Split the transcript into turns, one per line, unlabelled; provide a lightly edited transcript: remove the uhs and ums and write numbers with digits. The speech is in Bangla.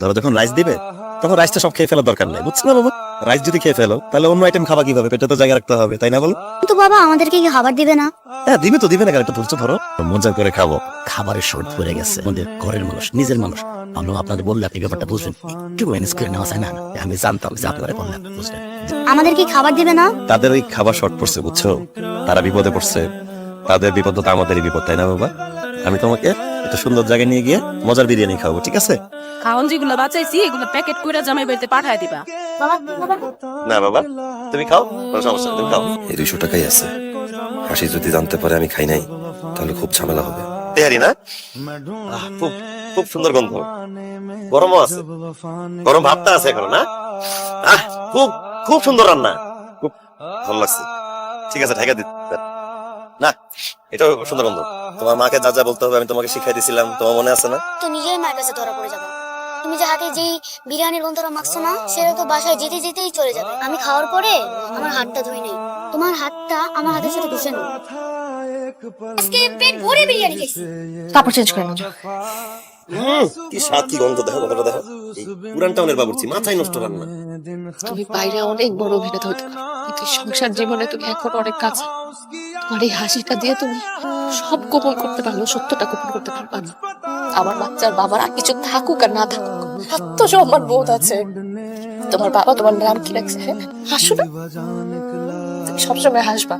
ধরো যখন রাইস দিবে তখন রাইসটা সব খেয়ে ফেলার দরকার নেই, বুঝছো না বাবা? রাইস যদি খেয়ে ফেলো তাহলে অন্য আইটেম খাবা কিভাবে? পেটে তো জায়গা রাখতে হবে, তাই না বলো?
কিন্তু বাবা আমাদেরকে কি খাবার দিবে না?
হ্যাঁ দিবে তো, দিবে না কেন? একটা ধৈর্য ধরো, মজা করে খাবো। খাবারের শর্ট পড়ে গেছে, আমাদের ঘরের মানুষ, নিজের মানুষ। আমরা আপনাদের বললে আপনি ব্যাপারটা বুঝবেন, একটু ম্যানেজ করে নেওয়া যায় না? আমি জানতাম যে আপনারা বললে আপনি বুঝবেন।
আমাদের কি খাবার দিবে না?
তাদের ওই খাবার শর্ট পড়ছে, বুঝছো? তারা বিপদে পড়ছে, তাদের বিপদ তো আমাদেরই বিপদ, তাই না বাবা? আমি তোমাকে একটা সুন্দর জায়গায় নিয়ে গিয়ে মজার বিরিয়ানি খাবো, ঠিক আছে?
খাওন যেগুলো বাঁচাইছি এগুলো প্যাকেট করে জামাই বাড়িতে পাঠায় দিবা।
বাবা
না বাবা, তুমি খাও, কোনো সমস্যা নেই, তুমি খাও। এই 200 টাকাই আছে, হাসি যদি জানতে পারে আমি খাই নাই তাহলে খুব ঝামেলা হবে। তেহারি না? খুব খুব সুন্দর গন্ধ, গরমও আছে, গরম ভাতটা আছে এখনো না? খুব খুব সুন্দর রান্না, খুব ভালো লাগছে। ঠিক আছে, ঢাকা দিতে না, এটাও সুন্দর গন্ধ। তোমার মাকে যা যা বলতে হবে আমি তোমাকে শিখাই দিছিলাম, তোমার মনে আছে না?
তো নিজেই মায়ের কাছে ধরা পড়ে যাবে। তুমি যে হাতে যেই বিরিয়ানির গন্ধটা মাখছো না, সেটা তো বাসায় যেতে যেতেই চলে যাবে। আমি খাওয়ার পরে আমার হাতটা ধুই নেই, তোমার হাতটা আমার হাতের সাথে ঘুষে নাও। আজকে পেট ভরে বিরিয়ানি খাইছি। কাপড় চেঞ্জ করে নাও।
কি স্বাদ, কি গন্ধ, দেখো কতটা, দেখো। এই পুরান টাউনের বাবুর্চি, মাথায় নষ্ট রান্না।
তুমি বাইরে অনেক বড় অভিনেতা হতে পারো, কিন্তু এই সংসার জীবনে তুমি এখন অনেক কাছে। তোমার এই হাসিটা দিয়ে তুমি সব গোপন করতে পারলো, সত্যটা গোপন করতে পারবা না। আমার বাচ্চার বাবার আর কিছু থাকুক আর না থাকুক, আত্মসম্মান বোধ আছে। তোমার বাবা তোমার নাম কি রাখছে? হাসো না, তুমি সবসময় হাসবা।